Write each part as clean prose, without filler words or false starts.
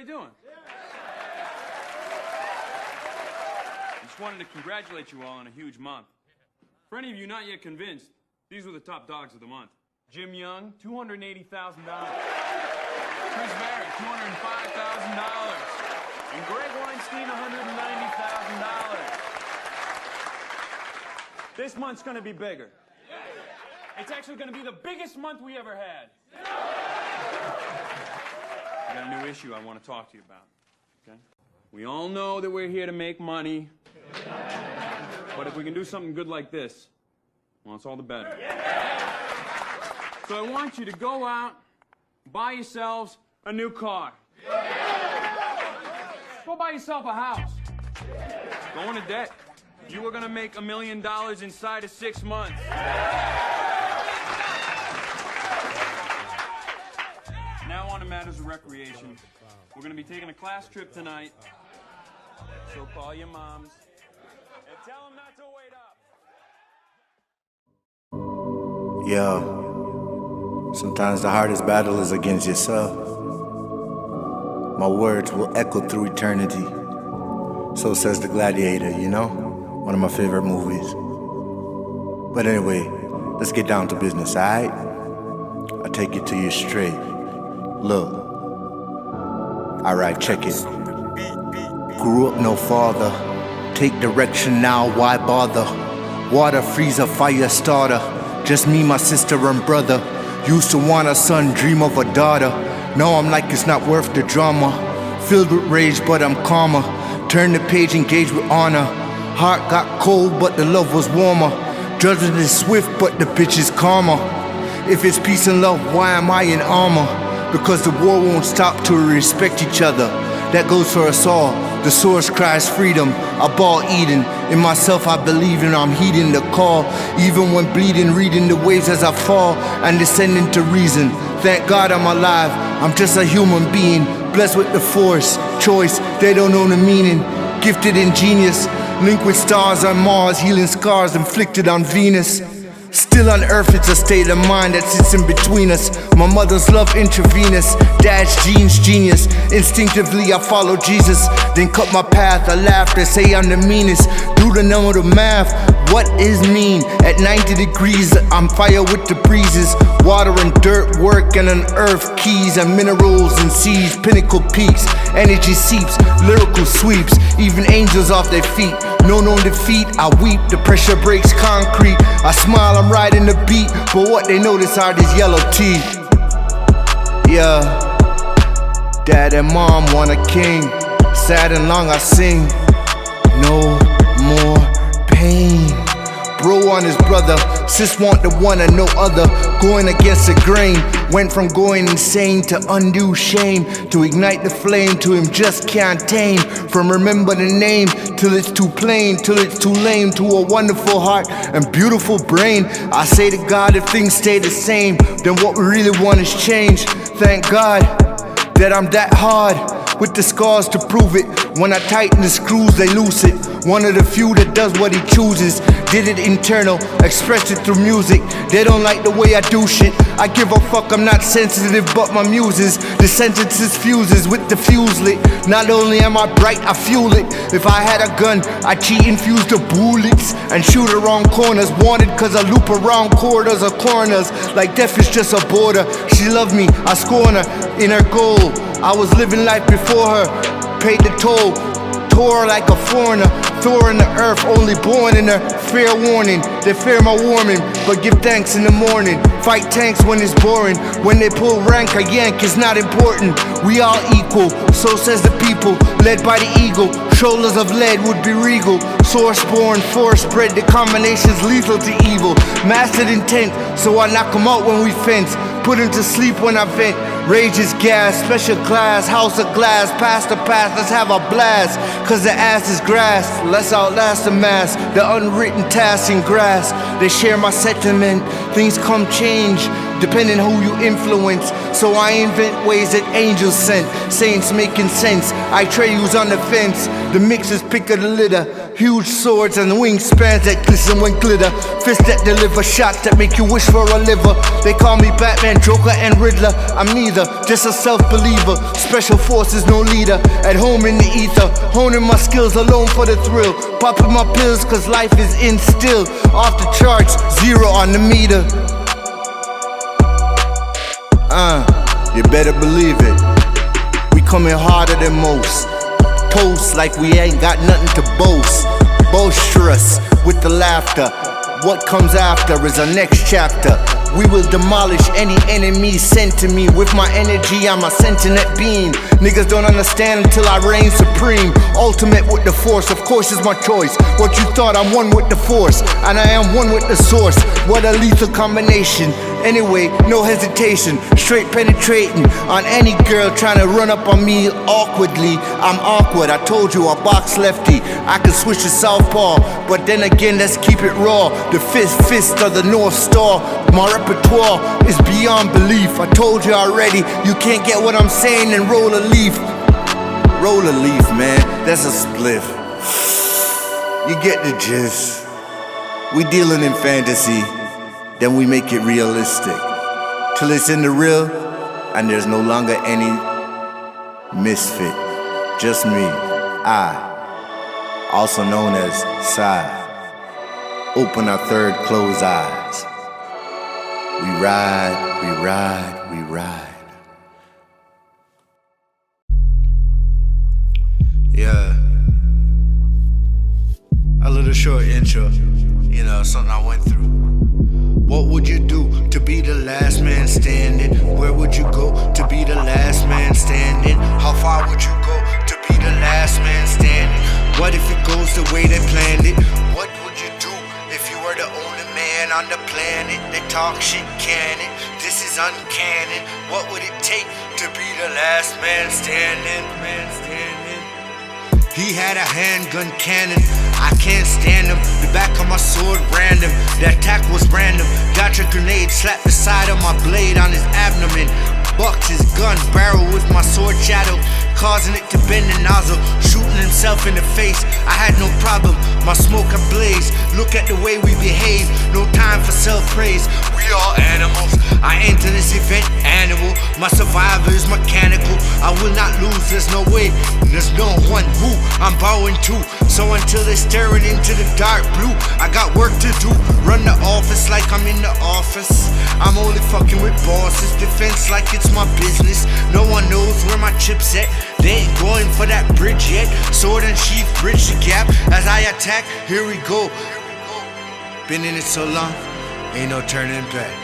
doing? I just wanted to congratulate you all on a huge month. For any of you not yet convinced, these were the top dogs of the month. Jim Young, $280,000. Chris Barrett, $205,000. And Greg Weinstein, $190,000. This month's gonna be bigger. It's actually gonna be the biggest month we ever had. I got a new issue I want to talk to you about, okay? We all know that we're here to make money, but if we can do something good like this, well, it's all the better. So I want you to go out, buy yourselves a new car. Go buy yourself a house. Go into debt. You were gonna make $1 million inside of 6 months. Now on to matters of recreation. We're gonna be taking a class trip tonight. So call your moms and tell them not to wait up. Yo, sometimes the hardest battle is against yourself. My words will echo through eternity. So says The Gladiator, you know? One of my favorite movies. But anyway, let's get down to business, alright? I'll take it to you straight. Look. Alright, check it. Grew up no father. Take direction now, why bother? Water freezer, fire starter. Just me, my sister and brother. Used to want a son, dream of a daughter. Now I'm like it's not worth the drama. Filled with rage, but I'm calmer. Turn the page, engage with honor. Heart got cold, but the love was warmer. Judgment is swift, but the bitch is calmer. If it's peace and love, why am I in armor? Because the war won't stop till we respect each other. That goes for us all. The source cries freedom, a ball eating. In myself I believe and I'm heeding the call. Even when bleeding, reading the waves as I fall and descending to reason. Thank God I'm alive, I'm just a human being. Blessed with the force, choice, they don't know the meaning. Gifted in genius, linked with stars on Mars. Healing scars inflicted on Venus. Still on earth, it's a state of mind that sits in between us. My mother's love intravenous, dad's genes genius. Instinctively I follow Jesus, then cut my path. I laugh, they say I'm the meanest. Do the number of math, what is mean? At 90 degrees, I'm fire with the breezes. Water and dirt work and an earth keys. And minerals and seas, pinnacle peaks. Energy seeps, lyrical sweeps. Even angels off their feet. No known defeat, I weep, the pressure breaks concrete. I smile, I'm riding the beat, but what they notice are these yellow teeth. Yeah, dad and mom want a king. Sad and long I sing, no more pain. Bro on his brother, sis want the one and no other. Going against the grain, went from going insane to undue shame. To ignite the flame, to him just can't tame. From remember the name, till it's too plain, till it's too lame. To a wonderful heart and beautiful brain. I say to God, if things stay the same, then what we really want is change. Thank God that I'm that hard, with the scars to prove it. When I tighten the screws, they loose it. One of the few that does what he chooses. Did it internal, expressed it through music. They don't like the way I do shit. I give a fuck, I'm not sensitive, but my muses. The sentences fuses with the fuse lit. Not only am I bright, I fuel it. If I had a gun, I'd cheat and fuse the bullets and shoot around corners. Wanted cause I loop around corridors or corners. Like death is just a border. She loved me, I scorn her in her goal. I was living life before her, paid the toll. Tore like a foreigner, Thor in the earth, only born in her. Fair warning, they fear my warming, but give thanks in the morning. Fight tanks when it's boring. When they pull rank, a yank is not important. We all equal, so says the people, led by the eagle. Shoulders of lead would be regal. Source born, force spread, the combination's lethal to evil. Mastered intent, so I knock 'em out when we fence. Put him to sleep when I vent. Rage is gas, special class, house of glass. Past the past, let's have a blast. Cause the ass is grass, let's outlast the mass. The unwritten tasks in grass, they share my sentiment. Things come change, depending who you influence. So I invent ways that angels sent. Saints making sense, I trade who's on the fence. The mix is pick of the litter. Huge swords and wingspans that glisten when glitter. Fists that deliver shots that make you wish for a liver. They call me Batman, Joker, and Riddler. I'm neither, just a self-believer. Special forces, no leader. At home in the ether, honing my skills alone for the thrill. Popping my pills cause life is in still. Off the charts, 0 on the meter. You better believe it. We coming harder than most. Toast like we ain't got nothing to boast. Boisterous with the laughter. What comes after is our next chapter. We will demolish any enemy sent to me. With my energy, I'm a sentient being. Niggas don't understand until I reign supreme. Ultimate with the force, of course is my choice. What you thought, I'm one with the force, and I am one with the source. What a lethal combination. Anyway, no hesitation, straight penetrating on any girl trying to run up on me awkwardly. I'm awkward, I told you, a box lefty. I can switch to southpaw, but then again, let's keep it raw. The fist of the North Star. My repertoire is beyond belief. I told you already, you can't get what I'm saying and roll a leaf. Roll a leaf, man, that's a spliff. You get the gist. We dealing in fantasy, then we make it realistic. Till it's in the real, and there's no longer any misfit. Just me, I, also known as Sy. Open our third, close eyes. We ride, we ride, we ride. Yeah. A little short intro, you know, something I went through. What would you do to be the last man standing? Where would you go to be the last man standing? How far would you go to be the last man standing? What if it goes the way they planned it? What would you do if you were the only man on the planet? They talk shit, can it? This is uncanny. What would it take to be the last man standing? He had a handgun cannon, I can't stand him. The back of my sword random, the attack was random. Got your grenade, slapped the side of my blade on his abdomen. Bucks his gun barrel with my sword shadow, causing it to bend the nozzle, shooting himself in the face. I had no problem, my smoke ablaze. Look at the way we behave, no time for self-praise. We all animals, I enter this event animal. My survivor is mechanical, I will not lose, there's no way. There's no one who I'm bowing to. So until they're staring into the dark blue, I got work to do. Run the office like I'm in the office. I'm only fucking with bosses, defense like it's my business. No one knows where my chip's at. They ain't going for that bridge yet. Sword and sheath, bridge the gap. As I attack, here we go. Been in it so long, ain't no turning back.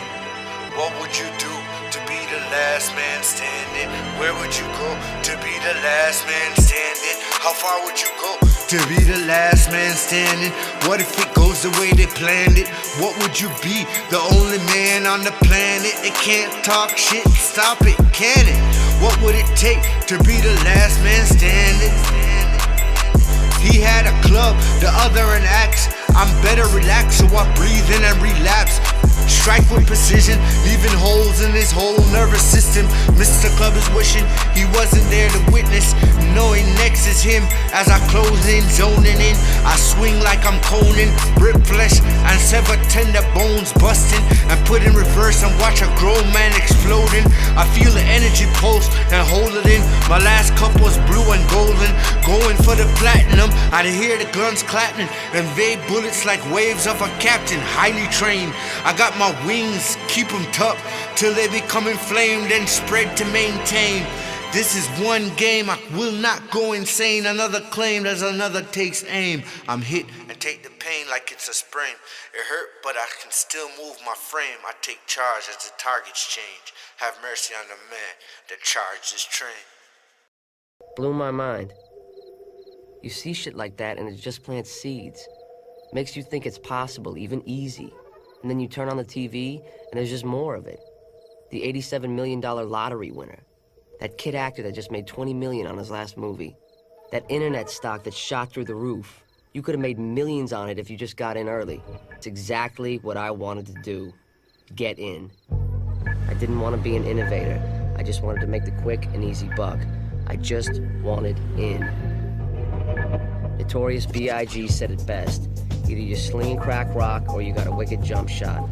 What would you do to be the last man standing? Where would you go to be the last man standing? How far would you go to be the last man standing? What if it goes the way they planned it? What would you be? The only man on the planet. It can't talk shit, stop it, can it? What would it take to be the last man standing? He had a club, the other an axe. I'm better relaxed, so I breathe in and relapse. Strike with precision, leaving holes in his whole nervous system. Mr. Club is wishing he wasn't there to witness, knowing next is him. As I close in, zoning in, I swing like I'm Conan, rip flesh and sever tender bones busting, and put in reverse and watch a grown man exploding. I feel the energy pulse and hold it in. My last cup was blue and golden, going for the platinum. I hear the guns clapping, invade bullets like waves of a captain, highly trained. I got my wings, keep them tough till they become inflamed and spread to maintain. This is one game, I will not go insane. Another claim as another takes aim. I'm hit and take the pain like it's a sprain. It hurt, but I can still move my frame. I take charge as the targets change. Have mercy on the man that charged this train. Blew my mind. You see shit like that and it just plants seeds. Makes you think it's possible, even easy. And then you turn on the TV, and there's just more of it. The $87 million lottery winner. That kid actor that just made $20 million on his last movie. That internet stock that shot through the roof. You could have made millions on it if you just got in early. It's exactly what I wanted to do. Get in. I didn't want to be an innovator. I just wanted to make the quick and easy buck. I just wanted in. Notorious B.I.G. said it best. Either you're slinging crack rock or you got a wicked jump shot.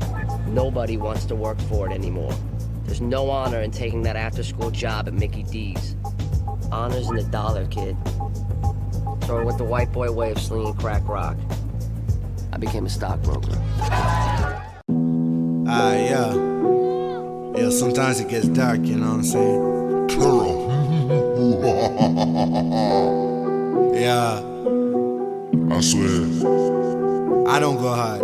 Nobody wants to work for it anymore. There's no honor in taking that after-school job at Mickey D's. Honor's in the dollar, kid. So I went the white boy way of slinging crack rock. I became a stockbroker. Yeah. Yeah, sometimes it gets dark, you know what I'm saying? Yeah. I swear. I don't go hard.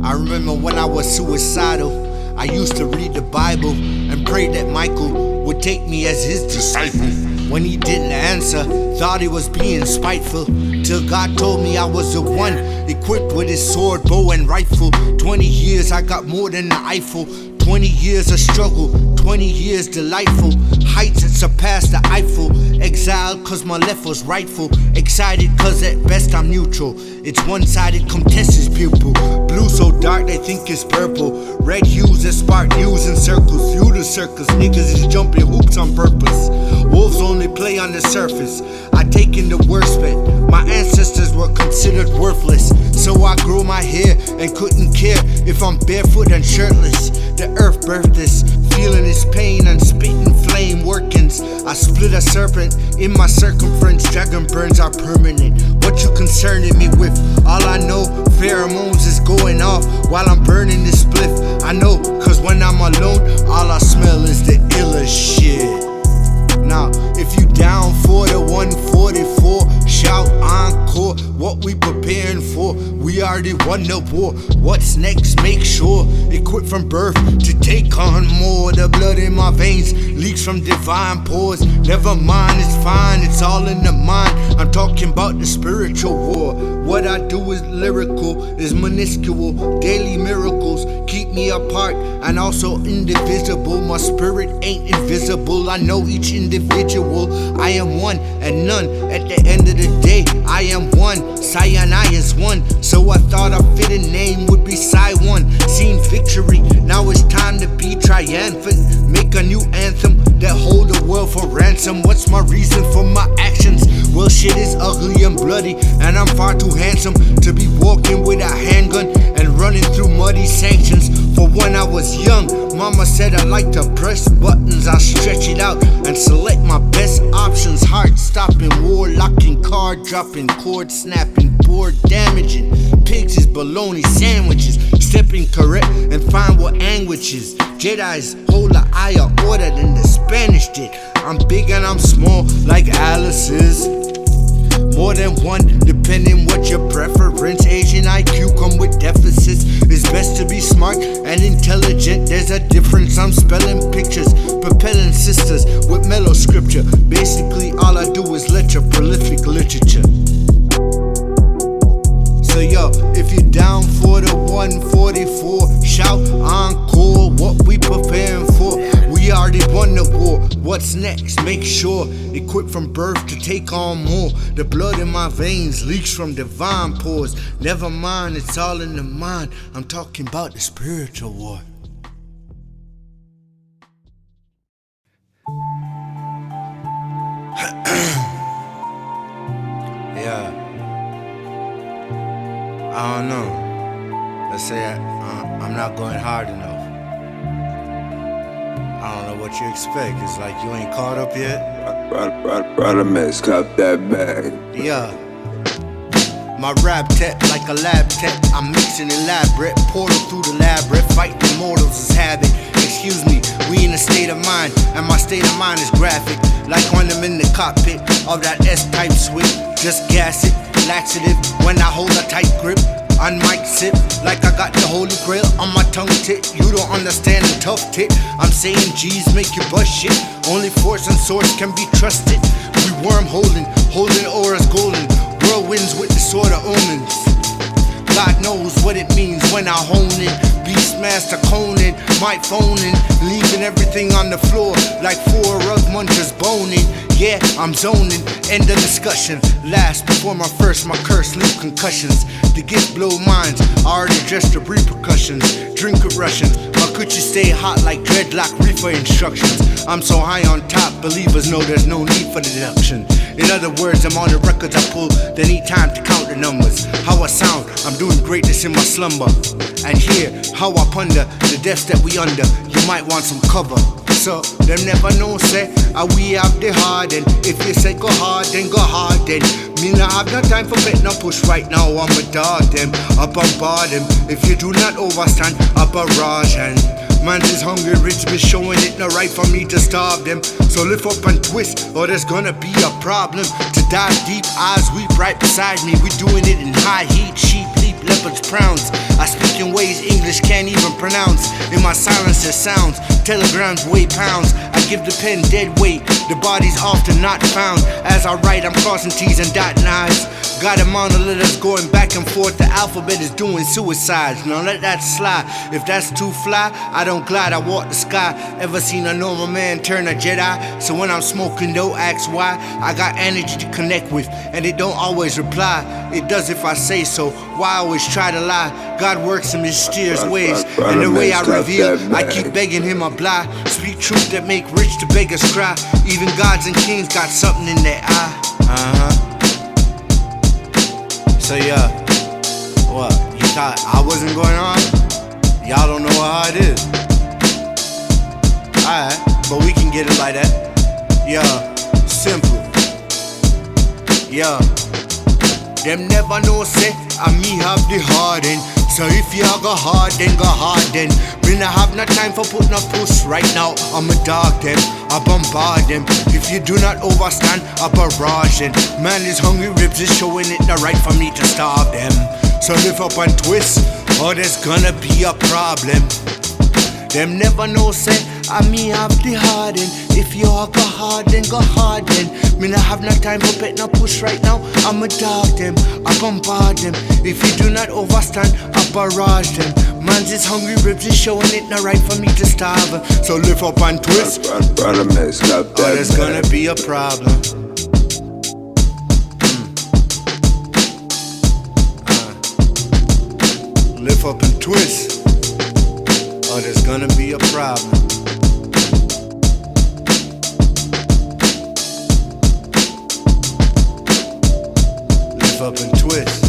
I remember when I was suicidal, I used to read the Bible and pray that Michael would take me as his disciple. When he didn't answer, thought he was being spiteful, till God told me I was the one, equipped with his sword, bow and rifle. 20 years I got more than the Eiffel. 20 years of struggle, 20 years delightful. Heights that surpassed the Eiffel. Exiled cause my left was rightful. Excited cause at best I'm neutral. It's one-sided, come test his pupil. Blue so dark they think it's purple. Red hues that spark news in circles. Through the circus, niggas is jumping hoops on purpose. Wolves only play on the surface. I take in the worst bet. My ancestors were considered worthless, so I grew my hair and couldn't care if I'm barefoot and shirtless. The earth birthed this, feeling its pain and spitting flame workings. I split a serpent in my circumference. Dragon burns are permanent. What you concerning me with? All I know, pheromones is going off while I'm burning this spliff. I know, cause when I'm alone, all I smell is the illest shit. Now, if you down for the 144, shout encore. What we preparing for? We already won the war. What's next? Make sure equipped from birth to take on more. The blood in my veins leaks from divine pores. Never mind, it's fine, it's all in the mind. I'm talking about the spiritual war. What I do is lyrical, is minuscule. Daily miracles keep me apart and also indivisible. My spirit ain't invisible. I know each individual. I am one and none. At the end of the day, I am one. SyOne is one. So I thought a fitting name would be SyOne. Seen victory, now it's time to be triumphant. Make a new anthem that hold the world for ransom. What's my reason for my actions? Well, shit is ugly and bloody, and I'm far too handsome to be walking with a handgun and running through muddy sanctions. For when I was young, mama said I like to press buttons. I'll stretch it out and select my best options. Heart stopping, war locking, card dropping, cord snapping, board damaging. Pigs is bologna sandwiches. Stepping correct and find what language is. Jedi's hold a higher order than the Spanish did. I'm big and I'm small like Alice is. More than one, depending what your preference. Asian IQ come with deficits. It's best to be smart and intelligent. There's a difference. I'm spelling pictures, propelling sisters with mellow scripture. Basically, all I do is lecture prolific literature. So yo, if you're down for the 144, shout encore. What we preparing for? We already won the war. What's next? Make sure equipped from birth to take on more. The blood in my veins leaks from divine pores. Never mind, it's all in the mind. I'm talking about the spiritual war. Yeah. I don't know. Let's say I'm not going hard enough. I don't know what you expect. It's like you ain't caught up yet. Right a mess, cop that bag. Yeah. My rap tech like a lab tech. I'm mixing elaborate portal through the labyrinth. Fighting mortals is habit. Excuse me, we in a state of mind, and my state of mind is graphic. Like when I'm in the cockpit of that S-type switch. Just gas it, laxative when I hold a tight grip. On mic sip, like I got the holy grail on my tongue tip. You don't understand the tough tip. I'm saying G's make you bust shit. Only force and source can be trusted. We worm holding auras golden. Whirlwinds with the sort of omens. God knows what it means when I hone in. Beastmaster Conan, my phone in. Leaving everything on the floor like 4 rug munchers boning. Yeah, I'm zoning, end of discussion. Last before my curse leave concussions. The gift blow minds, I already addressed the repercussions. Drink it Russian, how could you stay hot like dreadlock reefer instructions? I'm so high on top, believers know there's no need for deduction. In other words, I'm on the records I pull, they need time to count the numbers. How I sound, I'm doing greatness in my slumber. And here, how I ponder the depths that we under. You might want some cover. So, them never know, say, we have the hard. And if you say go hard, then go hard. Then me not have no time for bet no push right now. I'm a dog them, I bombard them. If you do not overstand, I barrage. And man is hungry, rich be showing it no right for me to starve them. So lift up and twist, or there's gonna be a problem. To dive deep, eyes weep right beside me. We doing it in high heat, sheep leap, leopards prounce. I speak in ways English can't even pronounce. In my silence there sounds, telegrams weigh pounds. I give the pen dead weight, the body's often not found. As I write, I'm crossing T's and dotting I's. Got a monoliths going back and forth, the alphabet is doing suicides. Now let that slide, if that's too fly, I don't glide, I walk the sky. Ever seen a normal man turn a Jedi? So when I'm smoking, don't ask why. I got energy to connect with, and it don't always reply. It does if I say so, why always try to lie? God works in mysterious ways, and the way I reveal, I keep begging him a lie. Speak truth that make rich the beggars cry. Even gods and kings got something in their eye. So yeah, what? You thought I wasn't going on? Y'all don't know how it is. Alright, but we can get it like that. Yeah, simple. Yeah. Them never know say, me have the hard end. So if you go hard, then go hard then. Me not have no time for put no push right now. I'm a dog them, I bombard them. If you do not overstand, I barrage them. Man is hungry, ribs is showing it not right for me to starve them. So lift up and twist, or there's gonna be a problem. Them never know say, me have the hard end. If you all go hard, then go hard then. Me not have no time for bet no push right now. I'm a dog them, I bombard them. If you do not overstand, I barrage them. Man's is hungry, ribs is showing it not right for me to starve. So lift up and twist, or there's gonna be a problem. Lift up and twist, or there's gonna be a problem. Lift up and twist,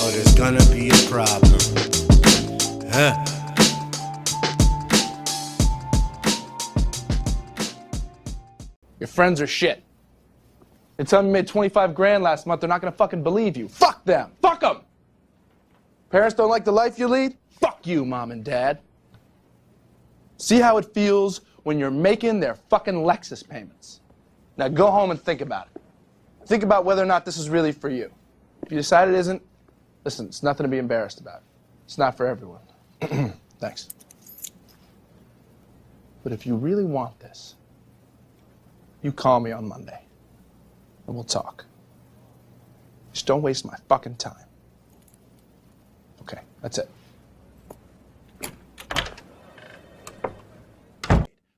or there's gonna be a problem. Your friends are shit. They tell me you made 25 grand last month, they're not gonna fucking believe you. Fuck them! Fuck them! Parents don't like the life you lead? Fuck you, mom and dad. See how it feels when you're making their fucking Lexus payments. Now go home and think about it. Think about whether or not this is really for you. If you decide it isn't, listen, it's nothing to be embarrassed about. It's not for everyone. Thanks. But if you really want this, you call me on Monday, and we'll talk. Just don't waste my fucking time. Okay, that's it.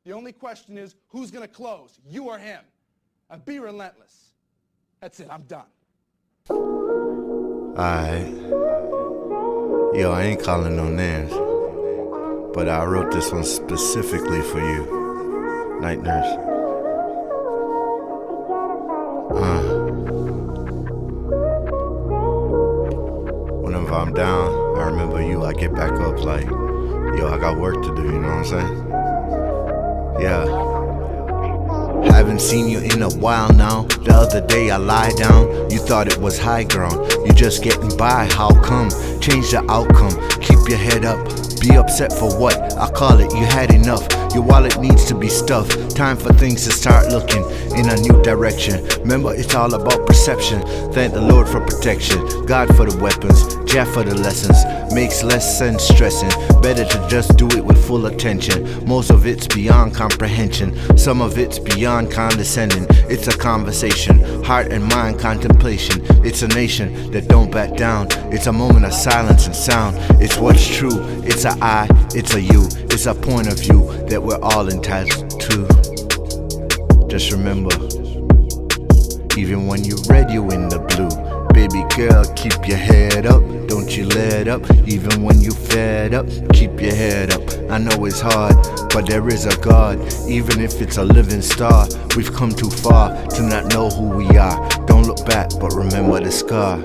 The only question is, who's gonna close, you or him? And be relentless. That's it, I'm done. Alright. Yo, I ain't calling no names, but I wrote this one specifically for you, Night Nurse. Whenever I'm down, I remember you, I get back up like, yo, I got work to do, you know what I'm saying? Yeah. Haven't seen you in a while now. The other day I lie down, you thought it was high ground. You just getting by, how come? Change the outcome, keep your head up. Be upset for what? I call it you had enough. Your wallet needs to be stuffed. Time for things to start looking in a new direction. Remember, it's all about perception. Thank the Lord for protection, God for the weapons, Jah for the lessons. Makes less sense stressing. Better to just do it with full attention. Most of it's beyond comprehension. Some of it's beyond condescending. It's a conversation, heart and mind contemplation. It's a nation that don't back down. It's a moment of silence and sound. It's what's true. It's a I, it's a you. It's a point of view that we're all entitled to. Just remember, Even when you red, you in the blue. Baby girl, keep your head up, don't you let up. Even when you fed up, keep your head up. I know it's hard, but there is a God. Even if it's a living star, we've come too far to not know who we are. Don't look back, but remember the scar.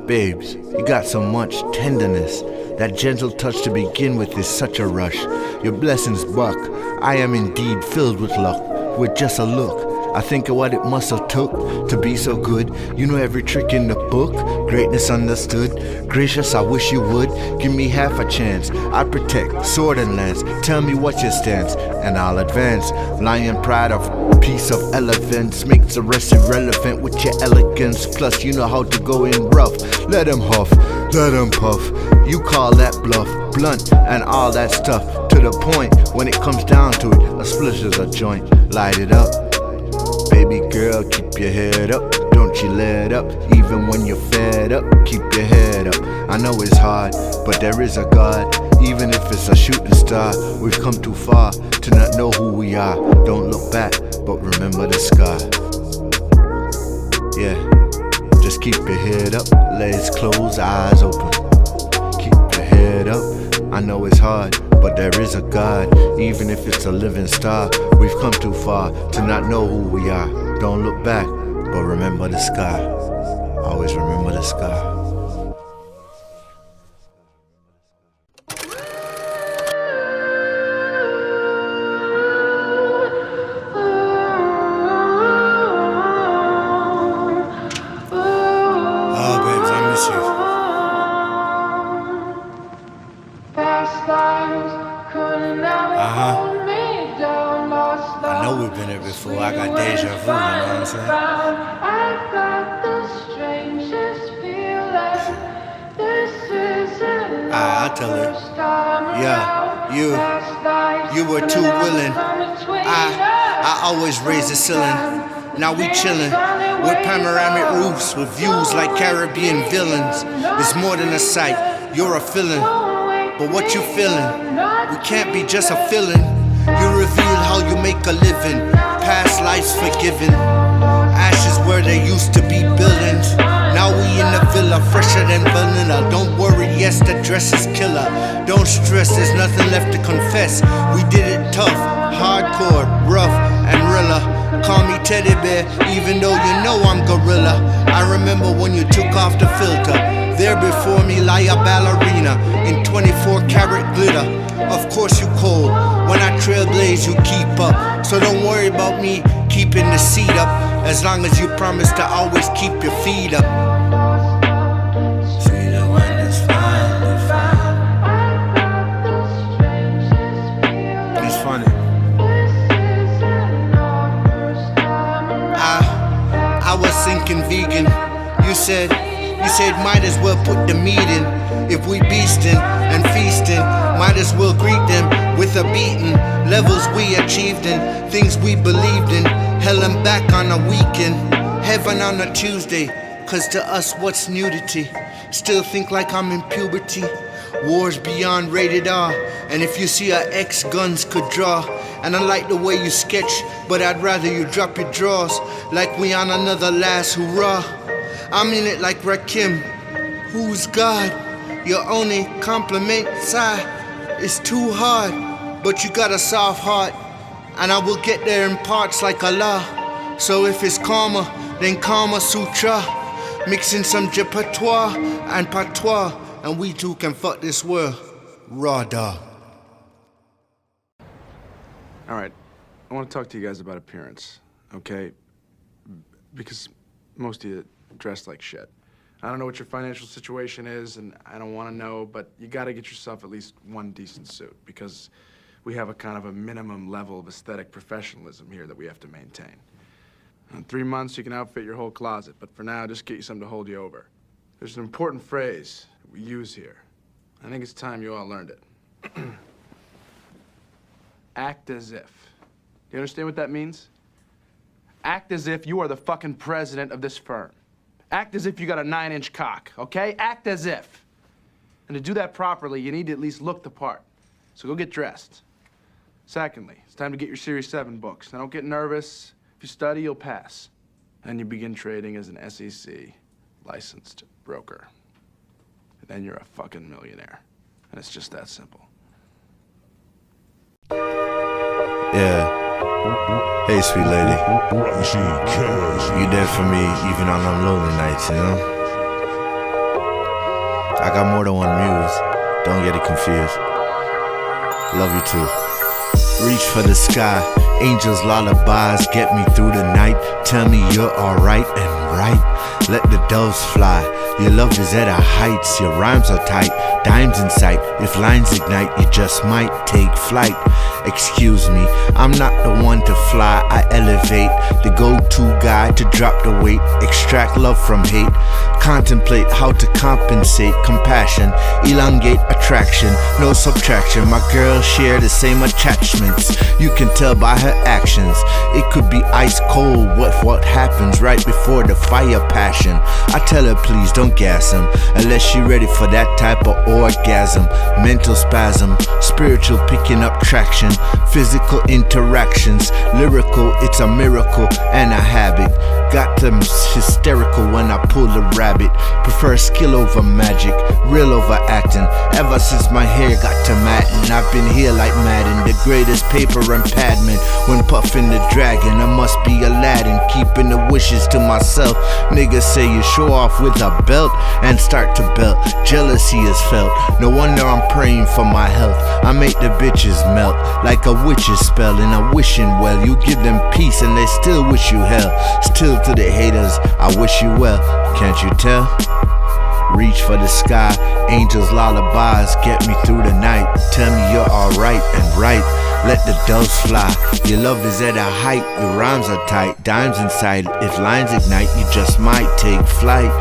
Babes, you got so much tenderness. That gentle touch to begin with is such a rush. Your blessings buck. I am indeed filled with luck. With just a look, I think of what it must have took to be so good. You know every trick in the book, greatness understood. Gracious, I wish you would give me half a chance. I'd protect, sword and lance. Tell me what's your stance, and I'll advance. Lion pride of piece of elephants makes the rest irrelevant with your elegance. Plus you know how to go in rough. Let him huff, let him puff. You call that bluff, blunt and all that stuff. To the point, when it comes down to it, a splish is a joint. Light it up. Baby girl, keep your head up, don't you let up. Even when you're fed up, keep your head up. I know it's hard, but there is a God. Even if it's a shooting star, we've come too far to not know who we are. Don't look back, but remember the scar. Yeah, just keep your head up, legs closed, eyes open. Keep your head up, I know it's hard, but there is a God. Even if it's a living star, we've come too far to not know who we are. Don't look back, but remember the sky. Always remember the sky. Oh, babes, I miss you. I know we've been here before. I got deja vu, you know what I'm saying? I'll tell her. Yeah, you were too willing. I always raise the ceiling. Now we chillin' with panoramic roofs with views like Caribbean villains. It's more than a sight, you're a feeling. But what you feeling? We can't be just a feeling. You revealed how you make a living. Past lives forgiven. Ashes where there used to be buildings. Now we in the villa, fresher than vanilla. Don't worry, yes, the dress is killer. Don't stress, there's nothing left to confess. We did it tough, hardcore, rough, and realer. Call me teddy bear, even though you know I'm gorilla. I remember when you took off the filter. There before me lie a ballerina in 24 karat glitter. Of course you cold, when I trailblaze you keep up. So don't worry about me keeping the seat up, as long as you promise to always keep your feet up. Sweeter when it's finally fine. It's funny. I was thinking vegan. You said might as well put the meat in. If we beastin' and feastin', might as well greet them with a beating. Levels we achieved in, things we believed in. Hell, I'm back on a weekend, heaven on a Tuesday. Cause to us, what's nudity? Still think like I'm in puberty. Wars beyond rated R. And if you see our ex, guns could draw. And I like the way you sketch, but I'd rather you drop your drawers. Like we on another last hurrah. I'm in it like Rakim. Who's God? Your only compliment, sigh. It's too hard, but you got a soft heart. And I will get there in parts like Allah. So if it's karma, then Kama Sutra. Mixing some je patois and patois, and we two can fuck this world raw dog. All right, I want to talk to you guys about appearance, okay? Because most of you dress like shit. I don't know what your financial situation is, and I don't want to know, but you got to get yourself at least one decent suit, because we have a kind of a minimum level of aesthetic professionalism here that we have to maintain. In 3 months, you can outfit your whole closet, but for now, just get you something to hold you over. There's an important phrase that we use here. I think it's time you all learned it. Act as if. Do you understand what that means? Act as if you are the fucking president of this firm. Act as if you got a 9-inch cock, okay? Act as if. And to do that properly, you need to at least look the part. So go get dressed. Secondly, it's time to get your Series 7 books. Now don't get nervous. If you study, you'll pass. and you begin trading as an SEC licensed broker. And then you're a fucking millionaire. And it's just that simple. Yeah. Hey, sweet lady. You there for me even on them lonely nights, you know? I got more than one muse. Don't get it confused. Love you too. Reach for the sky. Angels' lullabies get me through the night. Tell me you're alright and right. Let the doves fly. Your love is at a heights. Your rhymes are tight. Dimes in sight. If lines ignite, you just might take flight. Excuse me, I'm not the one to fly. I elevate, the go-to guy to drop the weight. Extract love from hate. Contemplate how to compensate. Compassion, elongate attraction. No subtraction. My girls share the same attachments. You can tell by her actions. It could be ice cold with what happens right before the fire passion. I tell her please don't gas him unless she ready for that type of orgasm. Mental spasm, spiritual picking up traction. Physical interactions, lyrical, it's a miracle and a habit. Got them hysterical when I pull the rabbit. Prefer skill over magic, real over acting. Ever since my hair got to matting, I've been here like Madden, the greatest paper and padman. When puffing the dragon, I must be Aladdin, keeping the wishes to myself. Niggas say you show off with a belt and start to belt. Jealousy is felt. No wonder I'm praying for my health. I make the bitches melt like a witch's spell in a wishing well. You give them peace and they still wish you hell. Still to the haters, I wish you well. Can't you tell? Reach for the sky. Angels' lullabies get me through the night. Tell me you're alright and right. Let the doves fly. Your love is at a height. Your rhymes are tight. Dimes inside. If lines ignite, you just might take flight.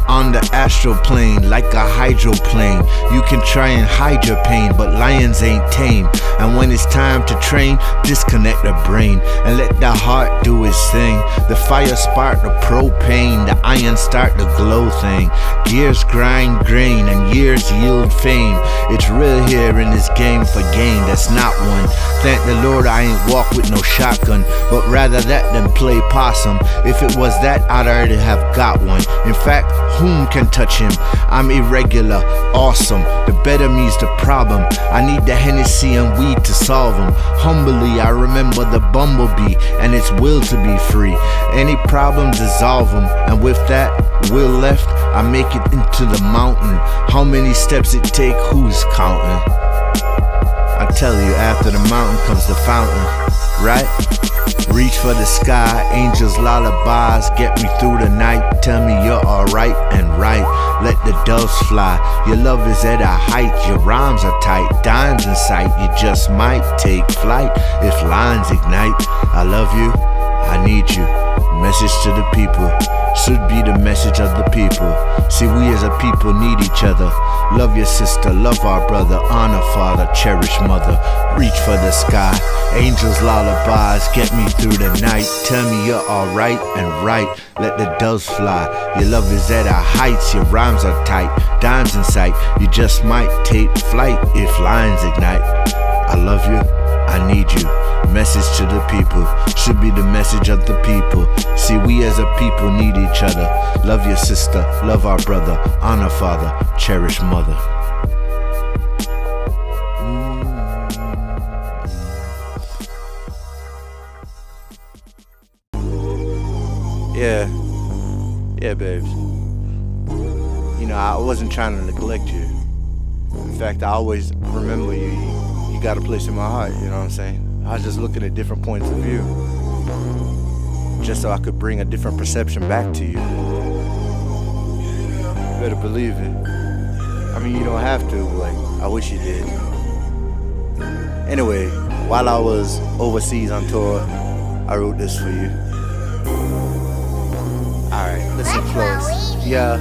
On the astral plane, like a hydroplane. You can try and hide your pain, but lions ain't tame. And when it's time to train, disconnect the brain and let the heart do its thing. The fire spark the propane, the iron start the glow thing. Gears grind grain and years yield fame. It's real here in this game for gain, that's not one. Thank the Lord I ain't walk with no shotgun, but rather that than play possum. If it was that, I'd already have got one. In fact, whom can touch him? I'm irregular, awesome. The better me's the problem. I need the Hennessy and weed to solve them. Humbly, I remember the bumblebee and its will to be free. Any problem, dissolve them. And with that will left, I make it into the mountain. How many steps it take, who's counting? I tell you, after the mountain comes the fountain, right? Reach for the sky, angels' lullabies get me through the night. Tell me you're alright and right. Let the doves fly. Your love is at a height. Your rhymes are tight. Dimes in sight. You just might take flight if lines ignite. I love you. I need you. Message to the people. Should be the message of the people. See, we as a people need each other. Love your sister, love our brother, honor father, cherish mother. Reach for the sky. Angels' lullabies get me through the night. Tell me you're alright and right. Let the doves fly. Your love is at a heights. Your rhymes are tight. Dimes in sight. You just might take flight if lines ignite. I love you. I need you. Message to the people. Should be the message of the people. See, we as a people need each other. Love your sister. Love our brother. Honor father. Cherish mother. Yeah, babes. You know, I wasn't trying to neglect you. In fact, I always remember you. You got a place in my heart, you know what I'm saying? I was just looking at different points of view, just so I could bring a different perception back to you. You better believe it. I mean, you don't have to, like, I wish you did. Anyway, while I was overseas on tour, I wrote this for you. Alright, listen close. Yeah,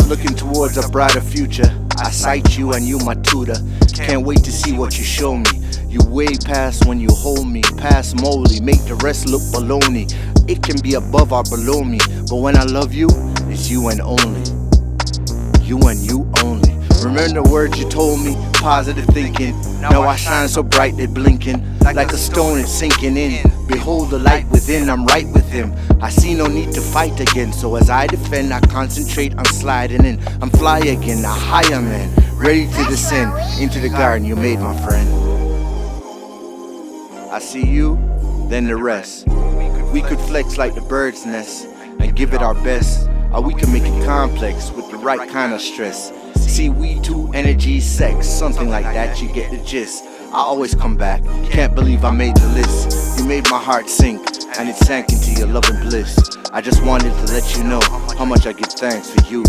looking towards a brighter future. I cite you and you my tutor. Can't wait to see what you show me. You way past when you hold me. Pass moldy, make the rest look baloney. It can be above or below me, but when I love you, it's you and only. You and you only. Remember the words you told me, positive thinking. Now I shine so bright they blinking. Like a stone it's sinking in. Behold the light within, I'm right with him. I see no need to fight again. So as I defend, I concentrate on sliding in. I'm fly again, a higher man, ready to descend into the garden you made, my friend. I see you, then the rest. We could flex like the bird's nest and give it our best. Or we can make it complex with the right kind of stress. See, we two, energy, sex, something like that, you get the gist. I always come back, can't believe I made the list. You made my heart sink, and it sank into your love and bliss. I just wanted to let you know how much I give thanks for you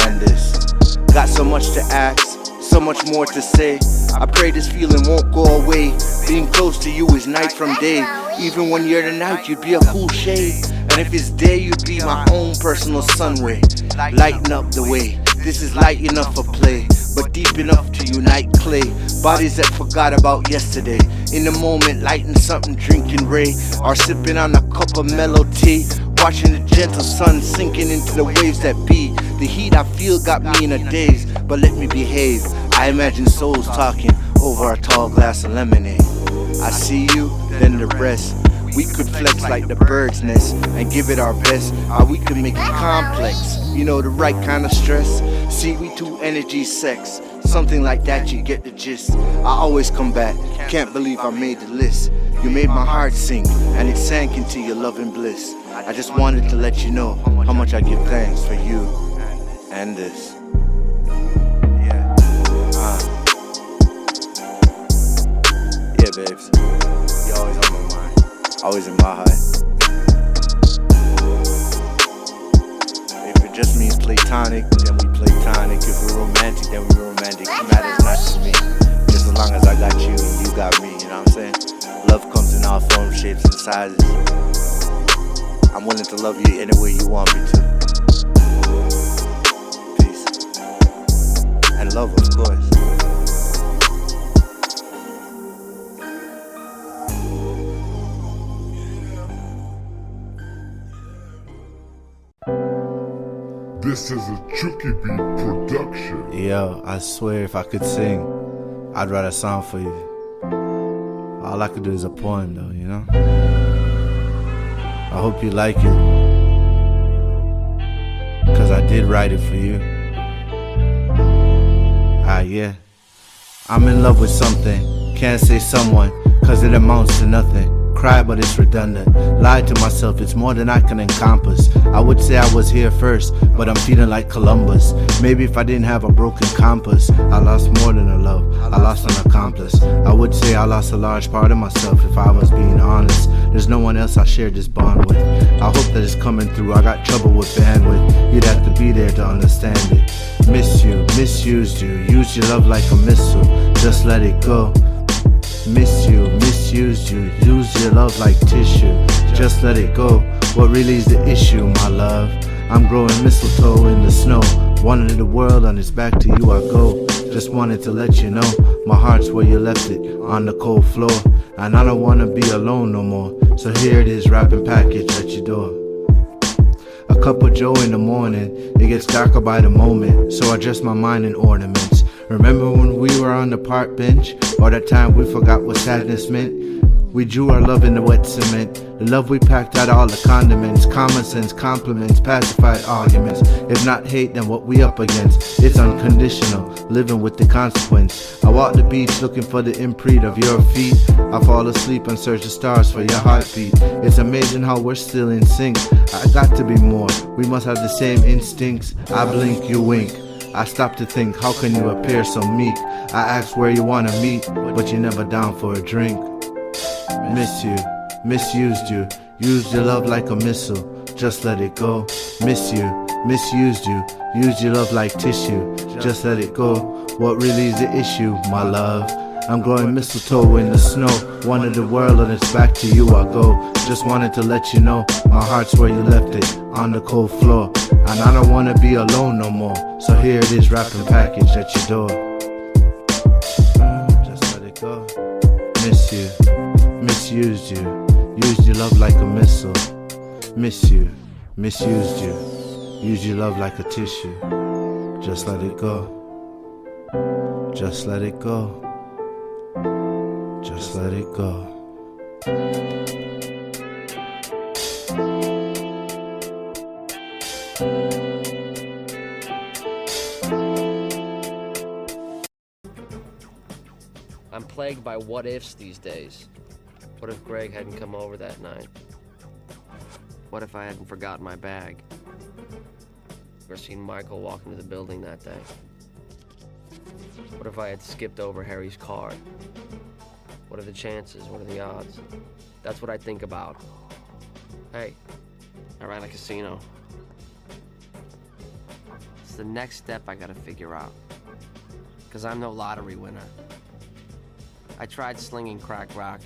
and this. Got so much to ask, so much more to say. I pray this feeling won't go away. Being close to you is night from day. Even when you're the night, you'd be a cool shade. And if it's day, you'd be my own personal sun ray. Lighten up the way. This is light enough for play, but deep enough to unite clay. Bodies that forgot about yesterday. In the moment, lighting something, drinking ray, or sipping on a cup of mellow tea. Watching the gentle sun sinking into the waves that be. The heat I feel got me in a daze, but let me behave. I imagine souls talking over a tall glass of lemonade. I see you, then the rest. We could flex like the bird's nest and give it our best. Or we could make it complex, you know, the right kind of stress. See, we two, energy, sex, something like that, you get the gist. I always come back, can't believe I made the list. You made my heart sink, and it sank into your love and bliss. I just wanted to let you know how much I give thanks for you and this. Yeah, babes, you're always on my mind. Always in my heart. If it just means platonic, then we platonic. If we're romantic, then we're romantic. It matters not to me. Just as long as I got you and you got me, you know what I'm saying? Love comes in all forms, shapes, and sizes. I'm willing to love you any way you want me to. Peace. And love, of course. This is a Chucky Beat production. Yo, I swear if I could sing, I'd write a song for you. All I could do is a poem though, you know? I hope you like it, cause I did write it for you. Yeah. I'm in love with something, can't say someone, cause it amounts to nothing. Cry but it's redundant, lied to myself, it's more than I can encompass. I would say I was here first, but I'm feeling like Columbus. Maybe if I didn't have a broken compass, I lost more than a love, I lost an accomplice. I would say I lost a large part of myself if I was being honest. There's no one else I shared this bond with. I hope that it's coming through, I got trouble with bandwidth. You'd have to be there to understand it. Miss you, misused you, used your love like a missile, just let it go. Miss you, misused you, used your love like tissue, just let it go. What really is the issue, my love? I'm growing mistletoe in the snow, wanted the world on its back to you I go. Just wanted to let you know, my heart's where you left it, on the cold floor. And I don't wanna be alone no more, so here it is, wrapping package at your door. A cup of joe in the morning, it gets darker by the moment, so I dress my mind in ornaments. Remember when we were on the park bench, or that time we forgot what sadness meant? We drew our love in the wet cement. The love we packed out all the condiments, common sense, compliments, pacified arguments. If not hate, then what we up against? It's unconditional, living with the consequence. I walk the beach looking for the imprint of your feet. I fall asleep and search the stars for your heartbeat. It's amazing how we're still in sync. I got to be more, we must have the same instincts. I blink, you wink. I stop to think, how can you appear so meek? I ask where you wanna meet, but you're never down for a drink. Miss you, misused you, used your love like a missile, just let it go. Miss you, misused you, used your love like tissue, just let it go. What really is the issue, my love? I'm growing mistletoe in the snow, wanted the world on its back to you I go. Just wanted to let you know, my heart's where you left it, on the cold floor. And I don't wanna be alone no more, so here it is, wrapping package at your door. Just let it go. Miss you, misused you, used your love like a missile. Miss you, misused you, used your love like a tissue. Just let it go. Just let it go. Just let it go. I'm plagued by what ifs these days. What if Greg hadn't come over that night? What if I hadn't forgotten my bag? Or seen Michael walk into the building that day? What if I had skipped over Harry's car? What are the chances? What are the odds? That's what I think about. Hey, I ran a casino. It's the next step I gotta figure out. 'Cause I'm no lottery winner. I tried slinging crack rock,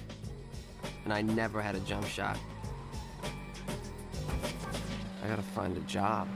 and I never had a jump shot. I gotta find a job.